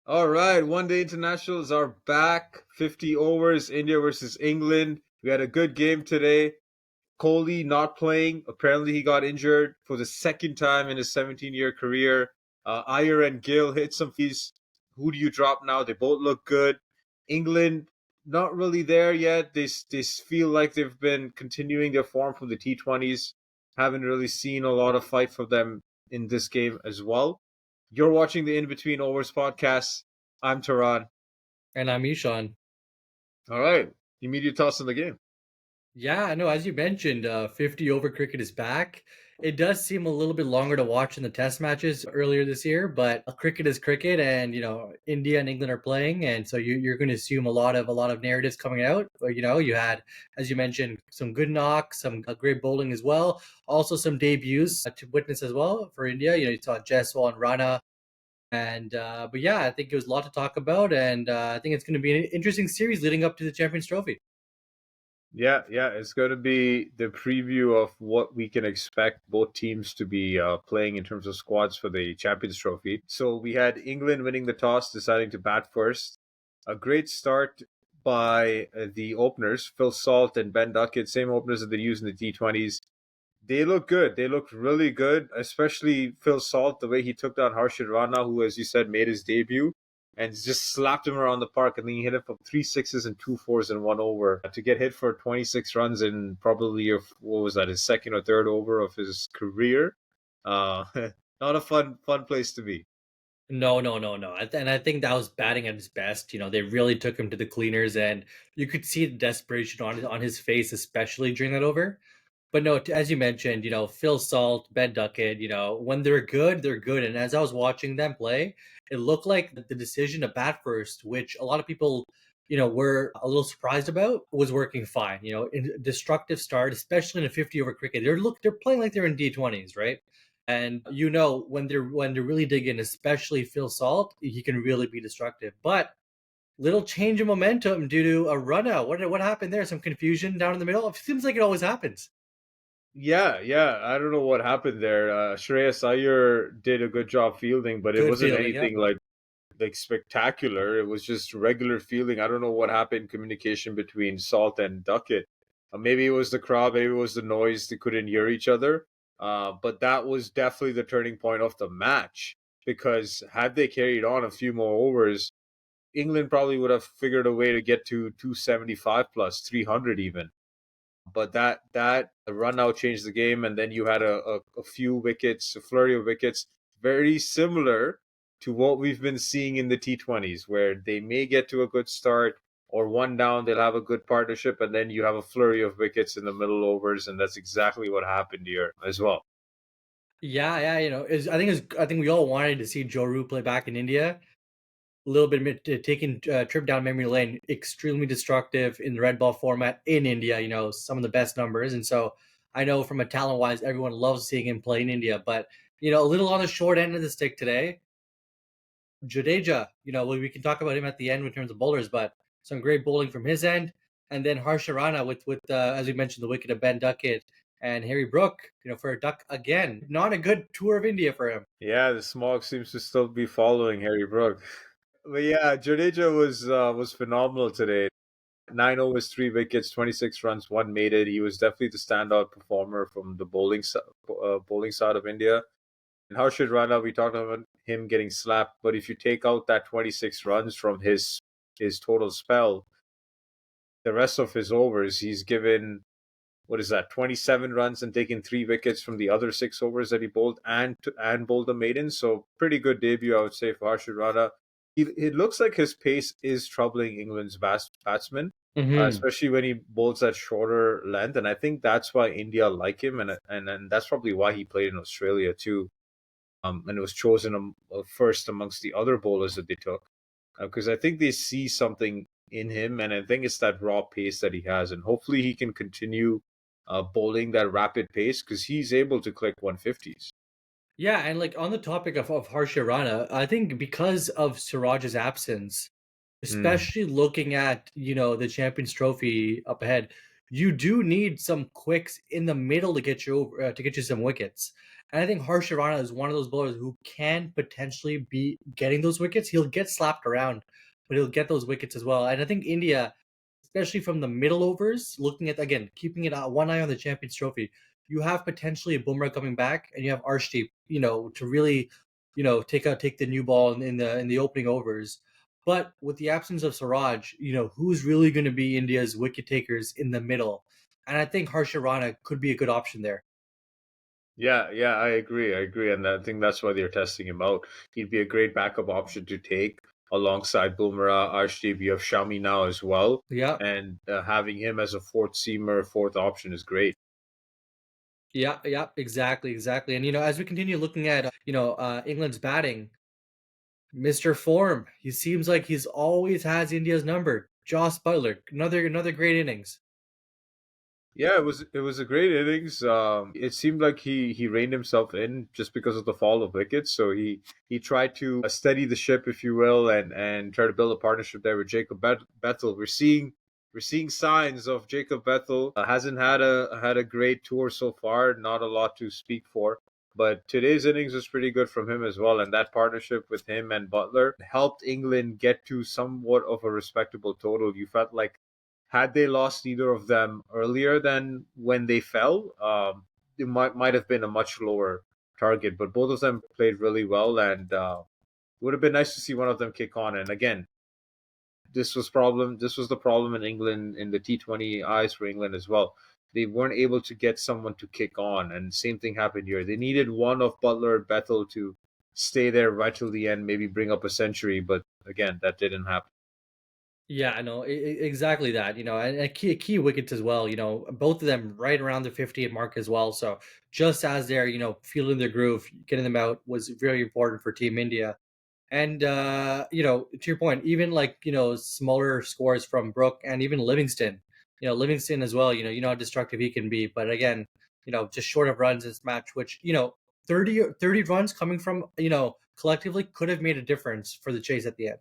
All right, one day internationals are back. 50 overs, India versus England. We had a good game today. Kohli not playing. Apparently, he got injured for the second time in his 17-year career. Iyer and Gill hit some fees. Who do you drop now? They both look good. England not really there yet. They feel like they've been continuing their form from the T20s. Haven't really seen a lot of fight from them in this game as well. You're watching the In Between Overs podcast. I'm Taran. And I'm Ishan. All right, immediate thoughts on the game. Yeah, no, as you mentioned, 50 over cricket is back. It does seem a little bit longer to watch in the test matches earlier this year, but cricket is cricket, and India and England are playing, and so you're going to assume a lot of narratives coming out. But, you had, as you mentioned, some good knocks, some great bowling as well, also some debuts to witness as well for India. You saw Jaiswal and Rana. And but yeah, I think it was a lot to talk about, and I think it's going to be an interesting series leading up to the Champions Trophy. Yeah, it's going to be the preview of what we can expect both teams to be playing in terms of squads for the Champions Trophy. So we had England winning the toss, deciding to bat first. A great start by the openers, Phil Salt and Ben Duckett, same openers that they use in the T20s. They look good. They looked really good, especially Phil Salt, the way he took down Harshit Rana, who, as you said, made his debut and just slapped him around the park. And then he hit him for three sixes and two fours in one over to get hit for 26 runs in probably, what was that, his second or third over of his career. Uh, Not a fun place to be. No, no, no, no. And I think that was batting at his best. They really took him to the cleaners, and you could see the desperation on his face, especially during that over. But no, as you mentioned, Phil Salt, Ben Duckett, when they're good, they're good. And as I was watching them play, it looked like the decision to bat first, which a lot of people, were a little surprised about, was working fine. In a destructive start, especially in a 50 over cricket. They're playing like they're in D20s, right? And when they're really digging, especially Phil Salt, he can really be destructive. But little change in momentum due to a run out. What happened there? Some confusion down in the middle. It seems like it always happens. Yeah. I don't know what happened there. Shreyas Iyer did a good job fielding, but it Good wasn't feeling, yeah. anything like spectacular. It was just regular fielding. I don't know what happened communication between Salt and Duckett. Maybe it was the crowd, maybe it was the noise. They couldn't hear each other. But that was definitely the turning point of the match because had they carried on a few more overs, England probably would have figured a way to get to 275 plus 300 even. But that run out changed the game, and then you had a few wickets, a flurry of wickets, very similar to what we've been seeing in the T20s, where they may get to a good start or one down, they'll have a good partnership, and then you have a flurry of wickets in the middle overs, and that's exactly what happened here as well. Yeah, yeah, I think we all wanted to see Joe Root play back in India. A little bit taking a trip down memory lane, extremely destructive in the red ball format in India. Some of the best numbers, and so I know from a talent wise, everyone loves seeing him play in India. But a little on the short end of the stick today. Jadeja, we can talk about him at the end in terms of bowlers, but some great bowling from his end, and then Harshit Rana with as we mentioned the wicket of Ben Duckett and Harry Brook, for a duck again. Not a good tour of India for him. Yeah, the smog seems to still be following Harry Brook. But yeah, Jadeja was phenomenal today. 9 overs, 3 wickets, 26 runs, one made it. He was definitely the standout performer from the bowling side of India. And Harshit Rana, we talked about him getting slapped, but if you take out that 26 runs from his total spell, the rest of his overs, he's given what is that, 27 runs and taken 3 wickets from the other 6 overs that he bowled and bowled a maiden. So pretty good debut, I would say, for Harshit Rana. It looks like his pace is troubling England's batsmen, Hmm. especially when he bowls that shorter length. And I think that's why India like him, and that's probably why he played in Australia too. And was chosen first amongst the other bowlers that they took, because I think they see something in him, and I think it's that raw pace that he has, and hopefully he can continue bowling that rapid pace because he's able to click 150s. Yeah, and like on the topic of Harsha Rana, I think because of Siraj's absence, Hmm. especially looking at the Champions Trophy up ahead, you do need some quicks in the middle to get you over to get you some wickets. And I think Harshit Rana is one of those bowlers who can potentially be getting those wickets. He'll get slapped around, but he'll get those wickets as well. And I think India, especially from the middle overs, looking at again keeping it one eye on the Champions Trophy. You have potentially a Bumrah coming back, and you have Arshdeep, to really, take the new ball in the opening overs. But with the absence of Siraj, who's really going to be India's wicket takers in the middle? And I think Harshit Rana could be a good option there. Yeah, yeah, I agree. I agree. And I think that's why they're testing him out. He'd be a great backup option to take alongside Bumrah, Arshdeep. You have Shami now as well. Yeah, And having him as a fourth seamer, fourth option is great. yeah, yeah, exactly, exactly. And as we continue looking at England's batting, Mr. Form, he seems like he's always has India's number. Joss Butler, another great innings. Yeah, it was a great innings. It seemed like he reined himself in just because of the fall of wickets. So he tried to steady the ship, if you will, and try to build a partnership there with Jacob Bethel. We're seeing signs of Jacob Bethel. Hasn't had a great tour so far. Not a lot to speak for. But today's innings was pretty good from him as well, and that partnership with him and Butler helped England get to somewhat of a respectable total. You felt like had they lost either of them earlier than when they fell, it might have been a much lower target. But both of them played really well, and it would have been nice to see one of them kick on. And again, This was the problem in England in the T20 eyes for England as well. They weren't able to get someone to kick on, and same thing happened here. They needed one of Butler and Bethel to stay there right till the end, maybe bring up a century. But again, that didn't happen. Yeah, I know exactly that. And key wickets as well. Both of them right around the 50th mark as well. So just as they're feeling their groove, getting them out was very important for Team India. And to your point, even like smaller scores from Brook and even Livingston, Livingston as well. You know how destructive he can be. But again, just short of runs this match, which 30 runs coming from collectively could have made a difference for the chase at the end.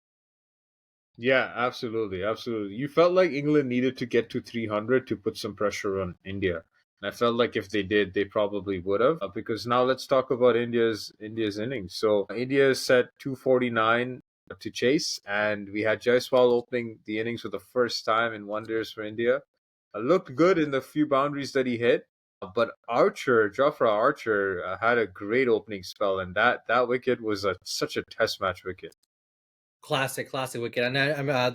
Yeah, absolutely, absolutely. You felt like England needed to get to 300 to put some pressure on India. And I felt like if they did, they probably would have. Because now let's talk about India's innings. So India set 249 to chase, and we had Jaiswal opening the innings for the first time in wonders for India. Looked good in the few boundaries that he hit. But Jafra Archer, had a great opening spell, and that wicket was such a test match wicket. Classic wicket, and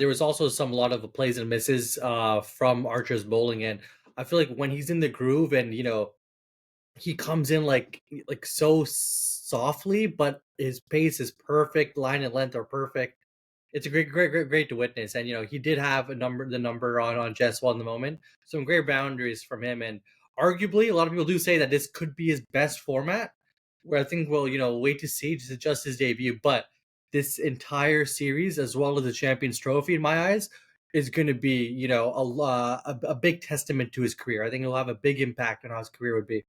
there was also a lot of plays and misses from Archer's bowling, and I feel like when he's in the groove and he comes in like so softly, but his pace is perfect, line and length are perfect. It's a great to witness, and he did have the number on Jesswell in the moment. Some great boundaries from him, and arguably a lot of people do say that this could be his best format. Where I think we'll wait to see just his debut, but this entire series as well as the Champions Trophy, in my eyes, is going to be a big testament to his career. I think it'll have a big impact on how his career would be.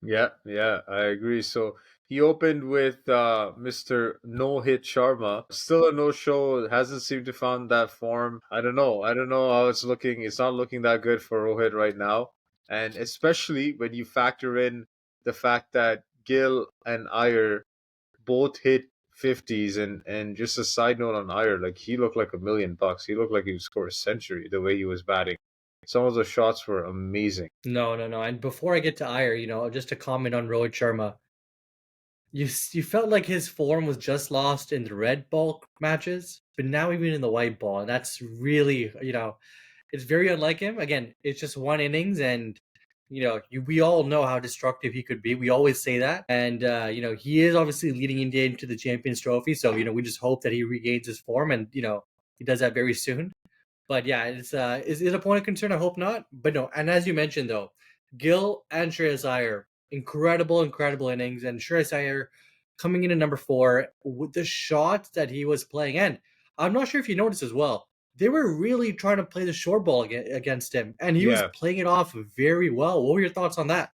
Yeah, yeah, I agree. So he opened with Mr. No Hit Sharma. Still a no show. Hasn't seemed to found that form. I don't know. I don't know how it's looking. It's not looking that good for Rohit right now. And especially when you factor in the fact that Gill and Iyer both hit 50s, and just a side note on Iyer, like he looked like $1 million. He looked like he would score a century the way he was batting. Some of the shots were amazing. No, no, no. And before I get to Iyer, just to comment on Rohit Sharma, you felt like his form was just lost in the red ball matches, but now even in the white ball, and that's really it's very unlike him. Again, it's just one innings, and we all know how destructive he could be. We always say that, and he is obviously leading India into the Champions Trophy. So we just hope that he regains his form, and he does that very soon. But yeah, it's is it a point of concern? I hope not. But no, and as you mentioned though, Gill and Shreyas Iyer, incredible innings, and Shreyas Iyer coming in at number 4 with the shots that he was playing. And I'm not sure if you noticed as well, they were really trying to play the short ball against him, and he was Yeah. playing it off very well. What were your thoughts on that?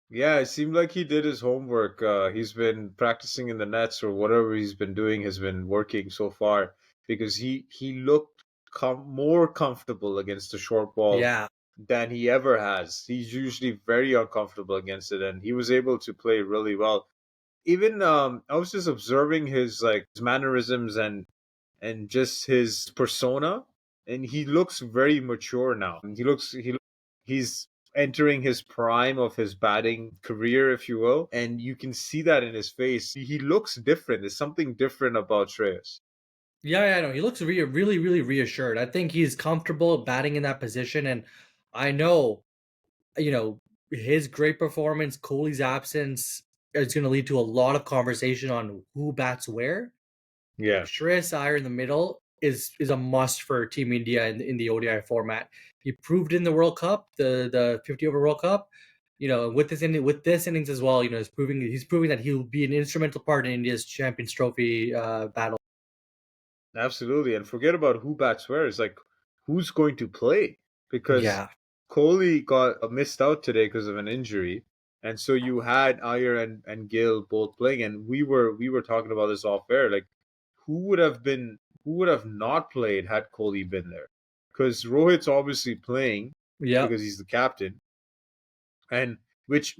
Yeah, it seemed like he did his homework. He's been practicing in the nets, or whatever he's been doing has been working so far, because he looked more comfortable against the short ball Yeah. than he ever has. He's usually very uncomfortable against it, and he was able to play really well. Even I was just observing his like his mannerisms and just his persona, and he looks very mature now. He's entering his prime of his batting career, if you will, and you can see that in his face. He looks different. There's something different about Shreyas. Yeah, yeah, no, he looks really, really reassured. I think he's comfortable batting in that position, and I know, you know, his great performance, Kohli's absence is going to lead to a lot of conversation on who bats where. Yeah, Shreyas Iyer in the middle is a must for Team India in the ODI format. He proved in the World Cup, the 50 over World Cup. With this innings as well, he's proving that he'll be an instrumental part in India's Champions Trophy battle. absolutely. And forget about who bats where. It's like who's going to play because Yeah, Kohli got missed out today because of an injury, and so you had Iyer and Gill both playing, and we were talking about this off air. Like who would have not played had Kohli been there? Because Rohit's obviously playing yeah. because he's the captain, and which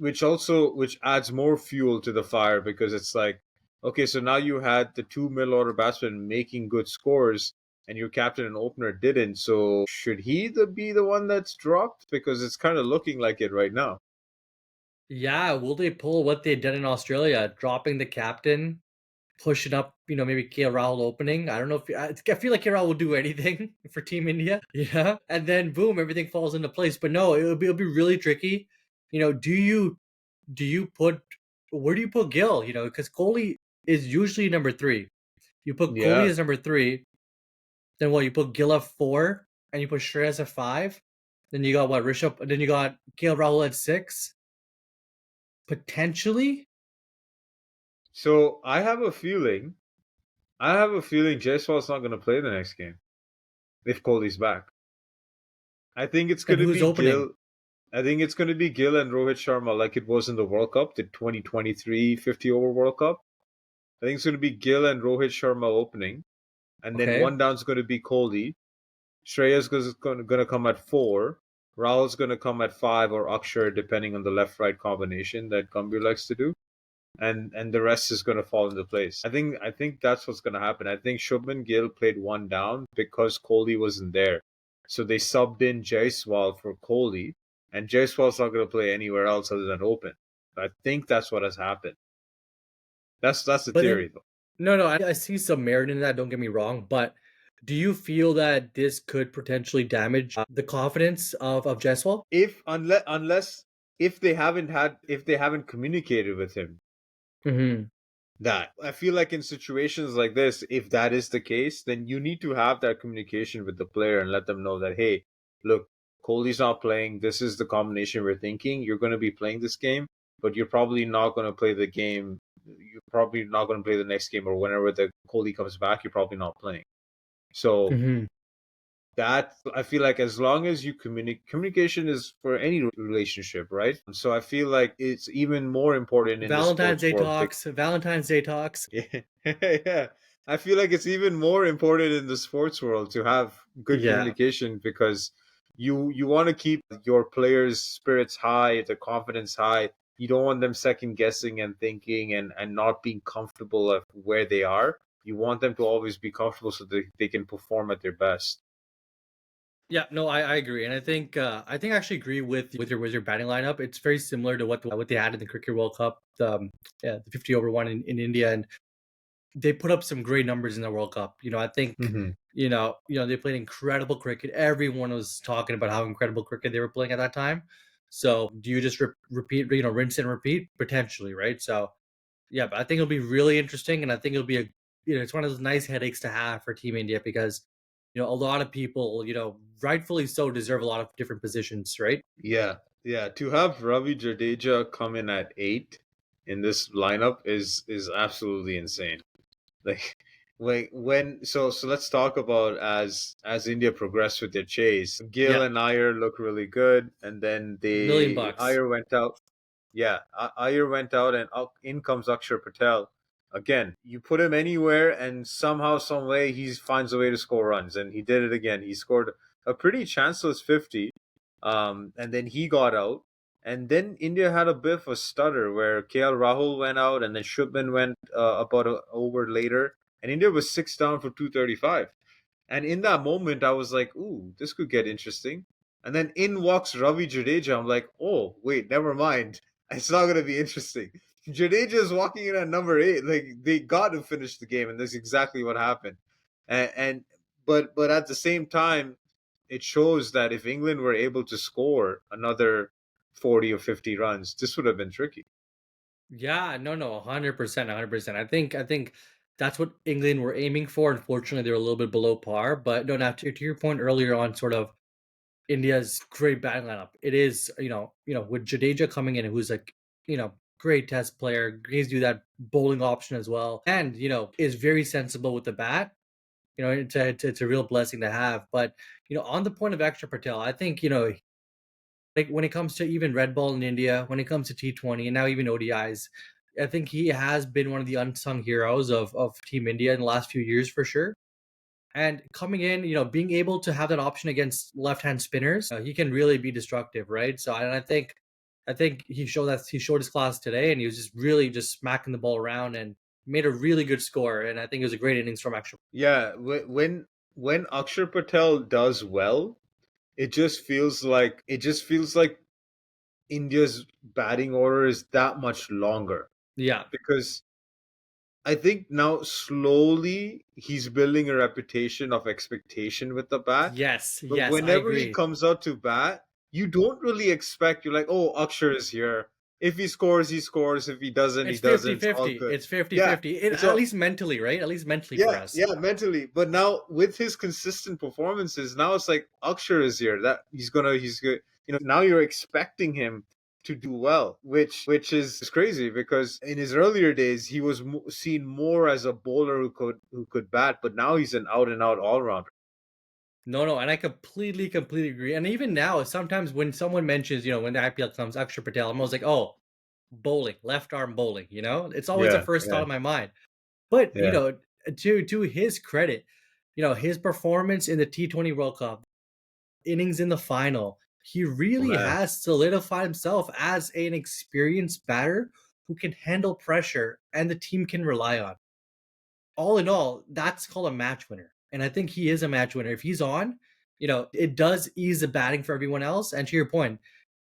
adds more fuel to the fire because it's like, okay, so now you had the two middle order batsmen making good scores, and your captain and opener didn't. So should he be the one that's dropped? Because it's kind of looking like it right now. Yeah, will they pull what they did in Australia, dropping the captain, pushing up, maybe KL Rahul opening? I don't know if I feel like KL Rahul will do anything for Team India. Yeah, and then boom, everything falls into place. But no, it'll be really tricky. Do you put where do you put Gill? Because Kohli is usually number three. You put Kohli Yeah. as number three, then what? You put Gill at four, and you put Shreyas at five. Then you got what Rishabh. Then you got KL Rahul at six, potentially. So I have a feeling Jaiswal's not going to play the next game if Kohli's back. I think it's Then going to who's be opening? Gill. I think it's going to be Gill and Rohit Sharma like it was in the World Cup, the 2023 50 over World Cup. I think it's going to be Gill and Rohit Sharma opening, and then Okay. one down's going to be Kohli. Shreya's going to come at four. Rahul's going to come at five or Akshar, depending on the left-right combination that Gambhir likes to do, and the rest is going to fall into place. I think that's what's going to happen. I think Shubman Gill played one down because Kohli wasn't there, so they subbed in Jaiswal for Kohli, and Jaiswal's not going to play anywhere else other than open. I think that's what has happened. That's the But then, theory, though. no, no, I see some merit in that. Don't get me wrong, but do you feel that this could potentially damage the confidence of Jaiswal? If unless if they haven't communicated with him Hmm. that, I feel like in situations like this, if that is the case, then you need to have that communication with the player and let them know that, hey, look, Kohli's not playing. This is the combination we're thinking. You're going to be playing this game, but you're probably not going to play the game. You're probably not going to play the next game, or whenever the Kohli comes back, you're probably not playing. So Hmm. that, I feel like, as long as you communication is for any relationship, right? So I feel like it's even more important in the Valentine's sports Day world. talks. Valentine's Day talks. Yeah. Yeah. I feel like it's even more important in the sports world to have good Yeah. communication because you want to keep your players' spirits high, their confidence high. You don't want them second guessing and thinking and not being comfortable of where they are. You want them to always be comfortable so they can perform at their best. Yeah, no, I agree, and I think I actually agree with your batting lineup. It's very similar to what they had in the Cricket World Cup, yeah, the 50 over one in India, and they put up some great numbers in the World Cup. I think Hmm. they played incredible cricket. Everyone was talking about how incredible cricket they were playing at that time. So do you just repeat, rinse and repeat potentially, right? So yeah, but I think it'll be really interesting, and I think it'll be it's one of those nice headaches to have for Team India because a lot of people, rightfully so, deserve a lot of different positions, right? Yeah, yeah. To have Ravi Jadeja come in at eight in this lineup is absolutely insane. Like so let's talk about as India progressed with their chase. Gill Yeah, and Iyer look really good, and then million they bucks. Iyer went out. Yeah, Iyer went out, and in comes Akshar Patel. Again, you put him anywhere, and somehow, some way, he finds a way to score runs, and he did it again. He scored a pretty chanceless 50. And then he got out. And then India had a bit of a stutter where KL Rahul went out, and then Shubman went about a over later, and India was six down for 235. And in that moment, I was like, "Ooh, this could get interesting." And then in walks Ravi Jadeja. I'm like, "Oh, wait, never mind. It's not gonna be interesting." Jadeja is walking in at number 8. Like they got to finish the game, and that's exactly what happened. And but at the same time, it shows that if England were able to score another 40 or 50 runs, this would have been tricky. Yeah, no, 100%, 100%. I think that's what England were aiming for. Unfortunately, they were a little bit below par. But no, now to your point earlier on, sort of India's great batting lineup. It is, with Jadeja coming in, who's like, great test player, gives you that bowling option as well, and is very sensible with the bat. It's a real blessing to have. But on the point of Extra Patel, I think like when it comes to even red ball in India, when it comes to T20 and now even ODIs, I think he has been one of the unsung heroes of Team India in the last few years for sure. And coming in, being able to have that option against left-hand spinners, he can really be destructive, right? So I think he showed his class today, and he was just really just smacking the ball around and made a really good score. And I think it was a great innings from extra. Yeah, when Akshar Patel does well, it just feels like India's batting order is that much longer Yeah. because I think now slowly he's building a reputation of expectation with the bat. Yes. But Yes. I whenever he agree. comes out to bat, you don't really expect, you're like, oh, Akshar is here. If he scores, he scores. If he doesn't, he It's doesn't. It's all 50-50. good. It's 50 Yeah. 50. It's At all least mentally, right? At least mentally for yeah, us. yeah, mentally. But now with his consistent performances, now it's like Akshar is here. That he's good. Now you're expecting him to do well, which is crazy because in his earlier days he was seen more as a bowler who could bat, but now he's an out and out all rounder. No, and I completely agree. And even now, sometimes when someone mentions, when the IPL comes, Akshar Patel, I'm always like, oh, bowling, left arm bowling. It's always the Yeah, first thought yeah, in my mind. But yeah. to his credit, his performance in the T20 World Cup, innings in the final, he Oh, really man. has solidified himself as an experienced batter who can handle pressure and the team can rely on. All in all, that's called a match winner. And I think he is a match winner. If he's on, it does ease the batting for everyone else. And to your point,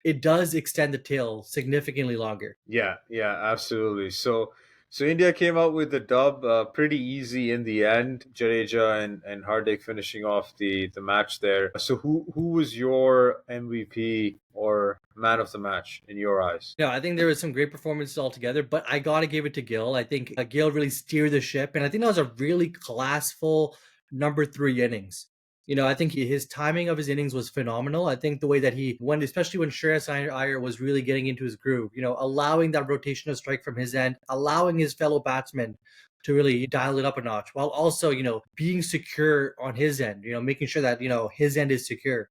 it does extend the tail significantly longer. Yeah, yeah, absolutely. So India came out with the dub, pretty easy in the end. Jadeja and Hardik finishing off the match there. So who was your MVP or man of the match in your eyes? I think there was some great performances altogether, but I gotta give it to Gill. I think Gill really steered the ship, and I think that was a really classful number 3 innings. I think his timing of his innings was phenomenal. I think the way that he went, especially when Shreyas Iyer was really getting into his groove, allowing that rotational strike from his end, allowing his fellow batsmen to really dial it up a notch, while also, being secure on his end, making sure that, his end is secure.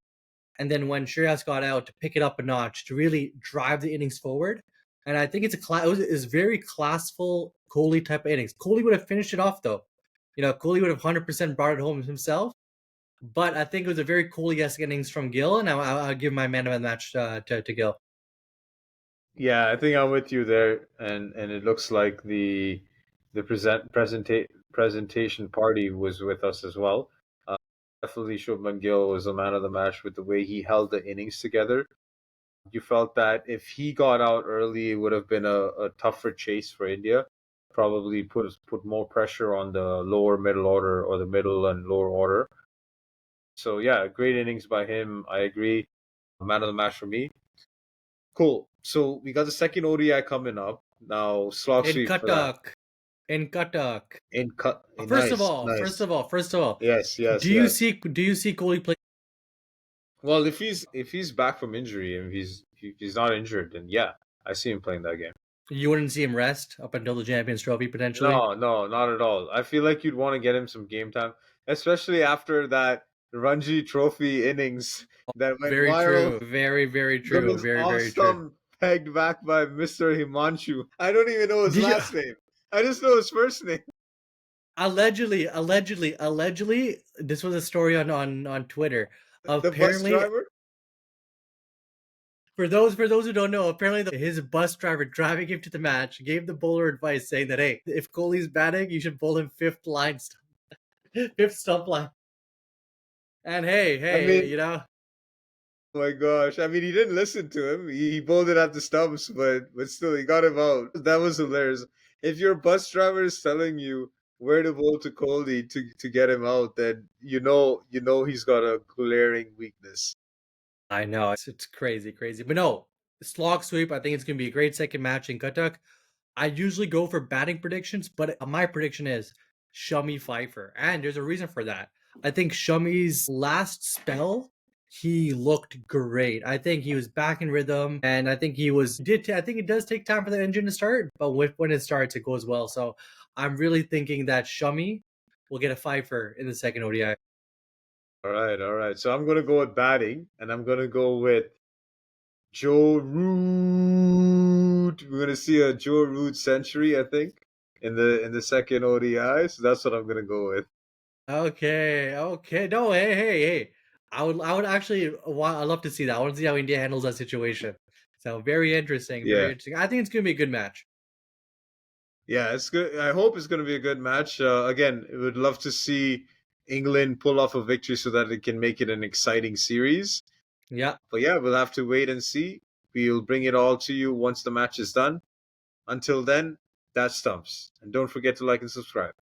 And then when Shreyas got out to pick it up a notch to really drive the innings forward. And I think it's very classful Kohli type of innings. Kohli would have finished it off though. Kohli would have 100% brought it home himself. But I think it was a very Kohli-esque innings from Gill, and I'll give my man of the match to Gill. Yeah, I think I'm with you there, and it looks like the presentation party was with us as well. Uh, Definitely, Shubman Gill was the man of the match with the way he held the innings together. You felt that if he got out early, it would have been a tougher chase for India. Probably put more pressure on the lower middle order or the middle and lower order. So yeah, great innings by him. I agree. Man of the match for me. Cool. So we got the second ODI coming up now. Slog In sweep for that. Katak. In Katak. In cut. First of Nice, all, first nice. of all, first of all, Yes, do yes, you yes. see do you see Kohli play? Well, if he's back from injury and if he's not injured, then yeah, I see him playing that game. You wouldn't see him rest up until the Champions Trophy potentially. No, no, not at all. I feel like you'd want to get him some game time, especially after that Ranji Trophy innings that went Very viral. true. Very true. Those Very off true. stump pegged back by Mr. Himanshu. I don't even know his Did you last name. I just know his first name. allegedly? This was a story on Twitter. The bus Apparently, driver. For those who don't know, apparently his bus driver driving him to the match gave the bowler advice saying that, hey, if Kohli's batting, you should bowl him fifth stump line. And hey, I hey, mean, you know, oh my gosh. I mean, he didn't listen to him. He bowled it at the stumps, but still, he got him out. That was hilarious. If your bus driver is telling you where to bowl to Kohli to get him out, then you know he's got a glaring weakness. I know it's crazy, crazy. But no, slog sweep. I think it's gonna be a great second match in Qatar. I usually go for batting predictions, but my prediction is Shummy Pfeiffer. And there's a reason for that. I think Shummy's last spell, he looked great. I think he was back in rhythm, and I think I think it does take time for the engine to start, but when it starts, it goes well. So I'm really thinking that Shummy will get a Pfeiffer in the second ODI. All right, all right. So I'm gonna go with batting, and I'm gonna go with Joe Root. We're gonna see a Joe Root century, I think, in the second ODI. So that's what I'm gonna go with. Okay, okay. No, hey, hey, hey. I would actually I love to see that. I want to see how India handles that situation. So very interesting, very Yeah, interesting. I think it's gonna be a good match. yeah, it's good. I hope it's gonna be a good match. Again, I would love to see England pull off a victory so that it can make it an exciting series. Yeah. But yeah, we'll have to wait and see. We'll bring it all to you once the match is done. Until then, that stumps. And don't forget to like and subscribe.